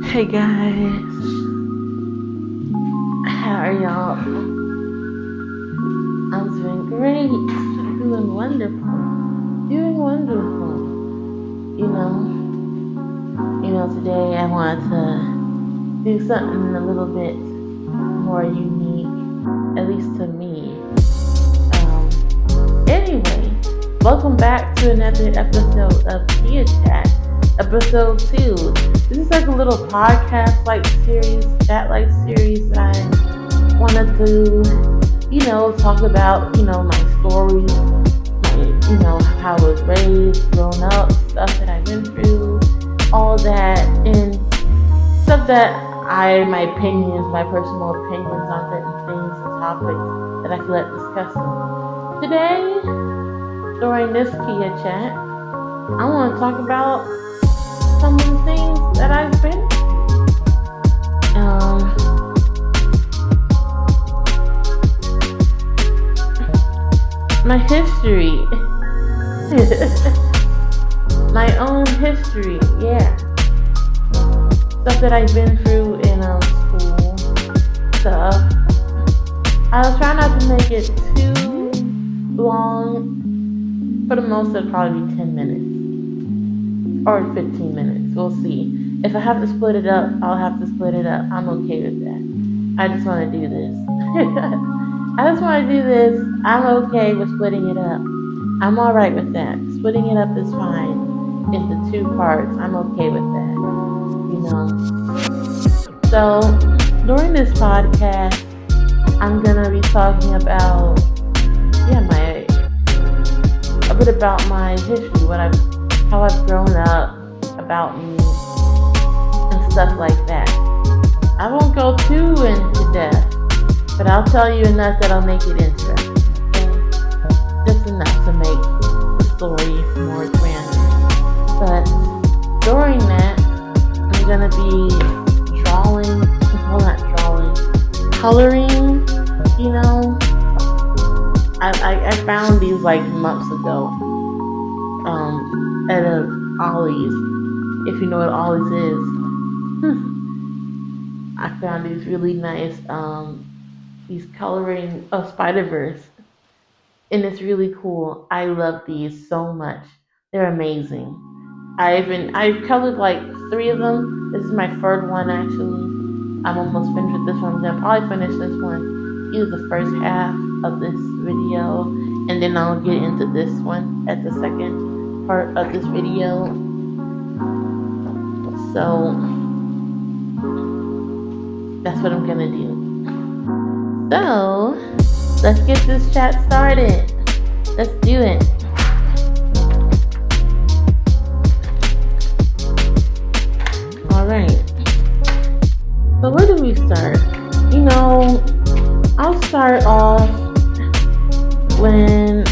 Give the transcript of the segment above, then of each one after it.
Hey guys, how are y'all? I'm doing great, doing wonderful. You today I wanted to do something a little bit more unique, at least to me. Anyway, welcome back to another episode of Kia Chat, episode 2. This is like a little podcast-like series, chat-like series that I wanted to, talk about, my stories, how I was raised, grown up, stuff that I've been through, all that, and stuff that my opinions, my personal opinions on certain things, topics that I feel like discussing. Today, during this Kia Chat, I want to talk about some of the things that I've been through. My history. My own history, yeah. Stuff that I've been through in school stuff. I'll try not to make it too long. For the most, it'll probably be 10 minutes or 15 minutes. We'll see. If I have to split it up, I'll have to split it up. I'm okay with that. I just want to do this. I'm okay with splitting it up. I'm alright with that. Splitting it up is fine into 2 parts. I'm okay with that. So, during this podcast, I'm going to be talking about, a bit about my history, how I've grown up, about me, and stuff like that. I won't go too into depth, but I'll tell you enough that'll make it interesting. Okay? Just enough to make the story more grander. But during that, I'm gonna be coloring. I found these like months ago at a Ollie's. If you know what Ollie's is. I found these really nice these coloring of Spider-Verse, and it's really cool. I love these so much. They're amazing. I've colored like 3 of them. This is my 3rd one actually. I'm almost finished with this one. I'm gonna probably finish this one either the first half of this video, and then I'll get into this one at the second part of this video. So that's what I'm gonna do. So let's get this chat started. Let's do it. Alright. So where do we start? I'll start off when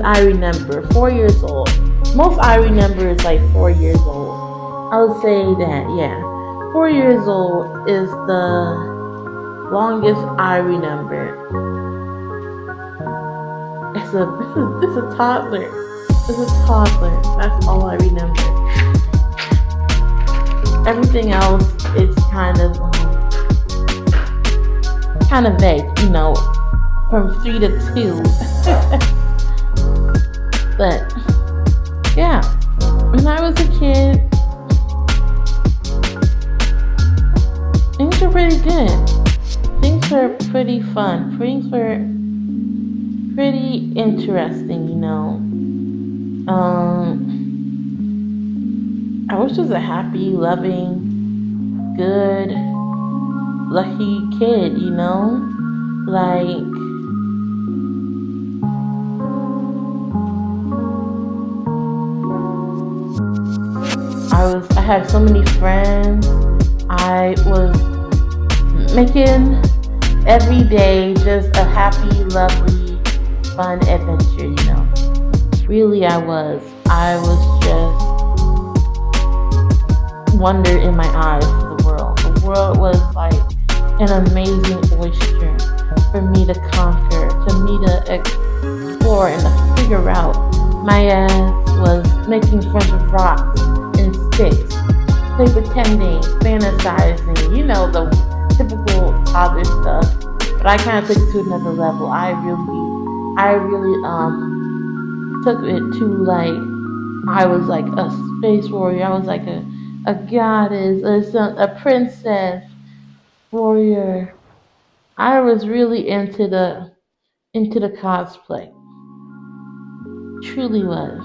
I remember 4 years old. Most I remember is like 4 years old. I'll say that, yeah. 4 years old is the longest I remember. It's a toddler. It's a toddler. That's all I remember. Everything else is kind of vague, from 3 to 2. But yeah, when I was a kid, things were pretty good. Things were pretty fun. Things were pretty interesting, I was just a happy, loving, good, lucky kid, like I had so many friends. I was making every day just a happy, lovely, fun adventure, Really I was just wonder in my eyes for the world. The world was like an amazing oyster for me to conquer, for me to explore and to figure out. My ass was making friends with rocks and six. Play pretending, fantasizing, the typical toddler stuff. But I kind of took it to another level. I really took it to like I was like a space warrior. I was like a goddess, a princess warrior. I was really into the cosplay. Truly was.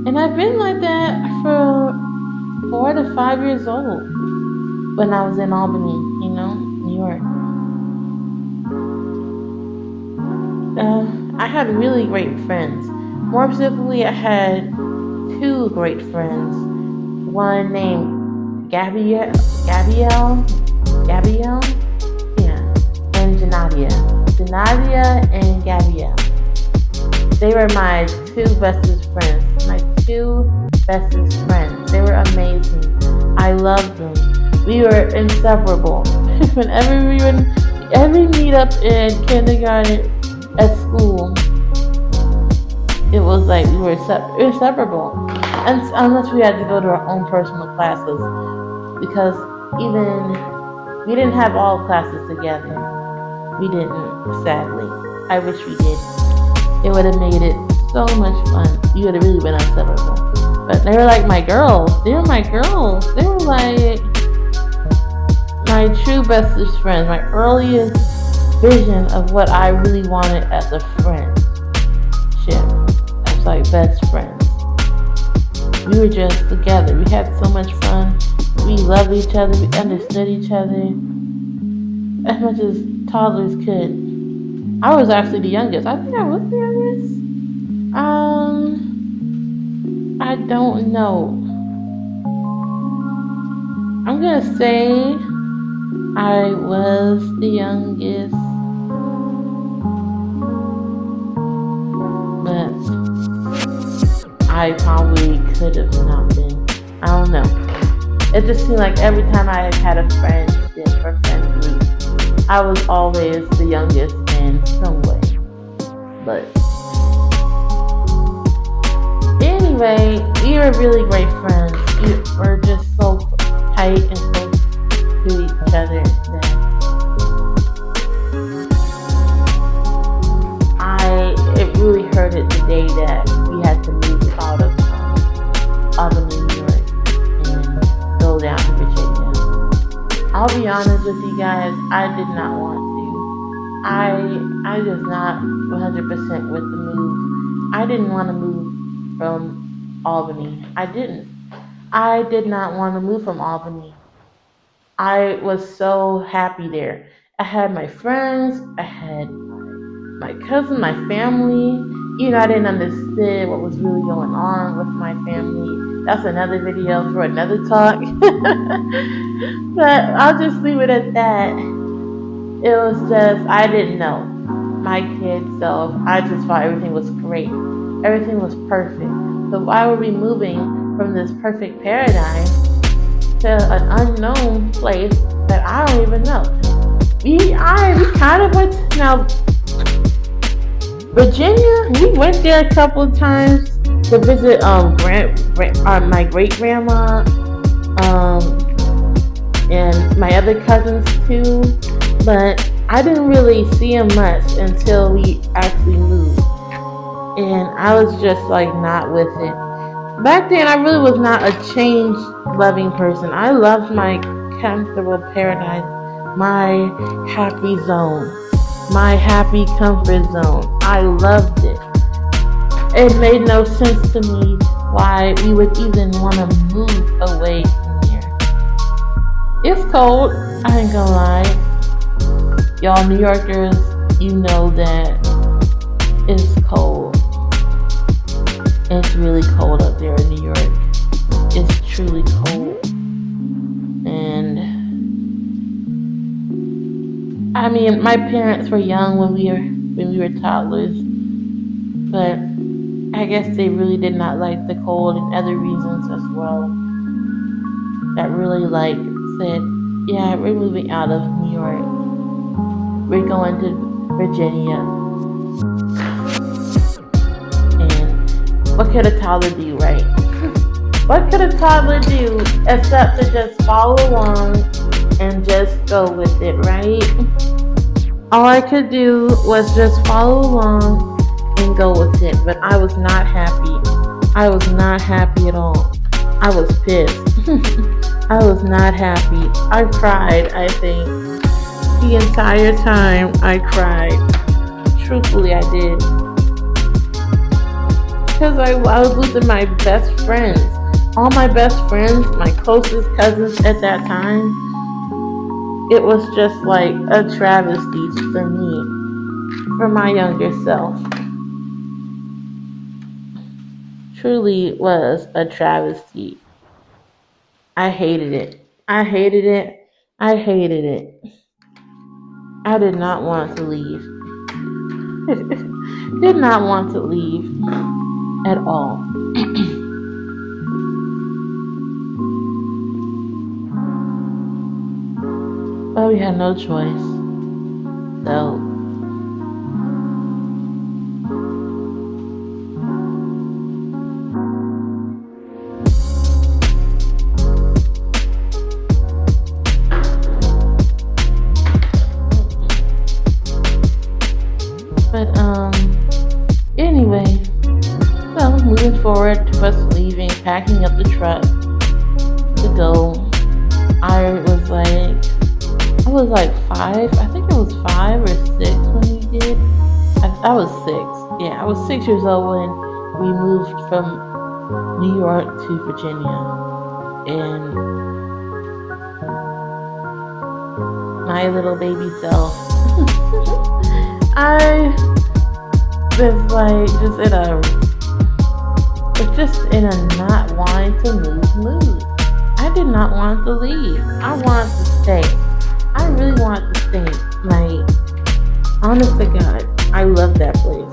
And I've been like that for 4 to 5 years old when I was in Albany, New York. I had really great friends. More specifically, I had two great friends. One named Gabrielle, yeah, and Janadia and Gabrielle. They were my two bestest friends. My two bestest friends. They were amazing. I loved them. We were inseparable. Whenever we would every meetup in kindergarten at school, it was like we were inseparable. And unless we had to go to our own personal classes, because even we didn't have all classes together. We didn't, sadly. I wish we did. It would have made it so much fun. You would have really been inseparable. But they were like my girls. They were my girls. They were like my true bestest friends. My earliest vision of what I really wanted as a friendship. As like best friends. We were just together. We had so much fun. We loved each other. We understood each other as much as toddlers could. I was actually the youngest. I think I was the youngest. I don't know. I'm gonna say I was the youngest, but I probably could have not been. I don't know. It just seemed like every time I had a friendship or friend group, I was always the youngest in some way. But anyway, we were really great friends. We were just so tight and close to each other that it really hurted the day that we had to move out of Albany, New York, and go down to Virginia. I'll be honest with you guys, I did not want to. I was not 100% with the move. I didn't want to move from Albany. I didn't. I did not want to move from Albany. I was so happy there. I had my friends, I had my cousin, my family. I didn't understand what was really going on with my family. That's another video for another talk. But I'll just leave it at that. It was just, I didn't know my kid self. I just thought everything was great. Everything was perfect. So why were we moving from this perfect paradigm to an unknown place that I don't even know? We kind of went now. Virginia, we went there a couple of times to visit my great grandma and my other cousins too, but I didn't really see them much until we actually moved, and I was just like not with it. Back then, I really was not a change-loving person. I loved my comfortable paradise, my happy zone, my happy comfort zone. I loved it. It made no sense to me why we would even want to move away from here. It's cold, I ain't gonna lie. Y'all New Yorkers, you know that it's cold. It's really cold up there in New York. It's truly cold. And I mean, my parents were young when we were toddlers, but I guess they really did not like the cold and other reasons as well. That really said, yeah, we're moving out of New York. We're going to Virginia. And what could a toddler do, right? What could a toddler do except to just follow along and just go with it, right? All I could do was just follow along and go with it, but I was not happy. I was not happy at all. I was pissed. I was not happy. I cried, I think. The entire time I cried. Truthfully, I did. Because I was losing my best friends. All my best friends, my closest cousins at that time, it was just like a travesty for me, for my younger self. Truly was a travesty. I hated it. I hated it. I hated it. I did not want to leave. Did not want to leave at all. But we had no choice. So, but anyway, well, moving forward to us leaving, packing up the truck to go. I was like, I was like five. I think it was 5 or 6 when we did. I was 6. Yeah, I was 6 years old when we moved from New York to Virginia. And my little baby self, I was like just in a not wanting to move mood. I did not want to leave. I wanted to stay. I really wanted to stay. Like, honest to God, I love that place.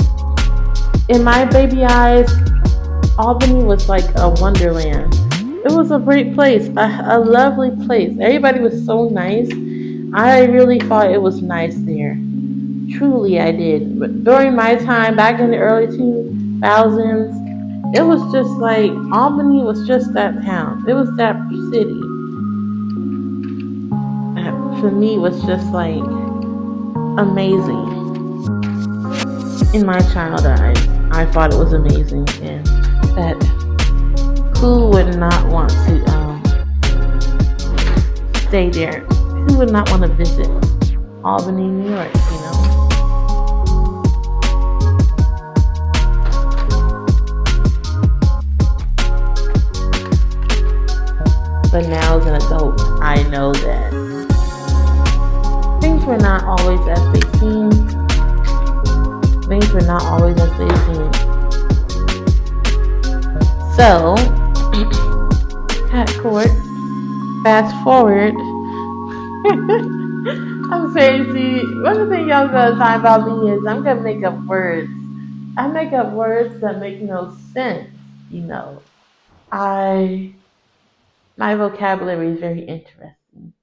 In my baby eyes, Albany was like a wonderland. It was a great place, a lovely place. Everybody was so nice. I really thought it was nice there. Truly, I did. But during my time back in the early 2000s, it was just like Albany was just that town. It was that city. For me, was just like amazing. In my child eyes, I thought it was amazing, and that who would not want to stay there? Who would not want to visit Albany, New York? You know. But now as an adult, I know that things were not always as they seemed. Things were not always as they seemed. So, at court, fast forward. I'm saying, see, one of the things y'all gonna find about me is I'm gonna make up words. I make up words that make no sense. You know, I my vocabulary is very interesting.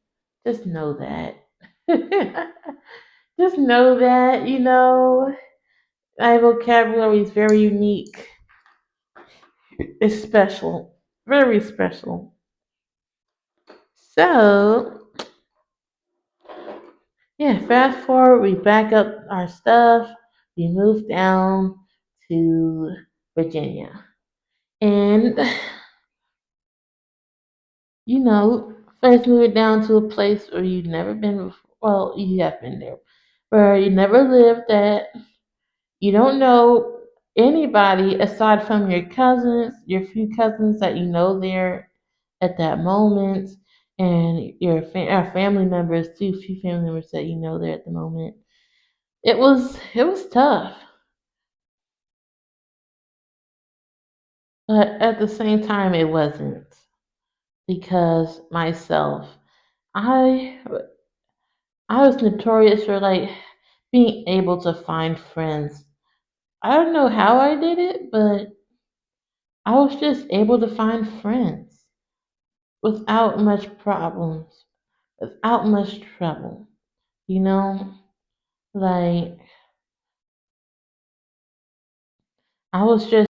Just know that. Just know that. You know, my vocabulary is very unique. It's special, very special. So, yeah, fast forward, we back up our stuff. We moved down to Virginia. And, you know, first moving down to a place where you've never been before. Well, you have been there, where you never lived at. You don't know anybody aside from your cousins, your few cousins that you know there at that moment, and your family members, too, few family members that you know there at the moment. It was tough, but at the same time, it wasn't because myself, I I was notorious for like being able to find friends. I don't know how I did it, but I was just able to find friends without much problems, without much trouble. You know, like I was just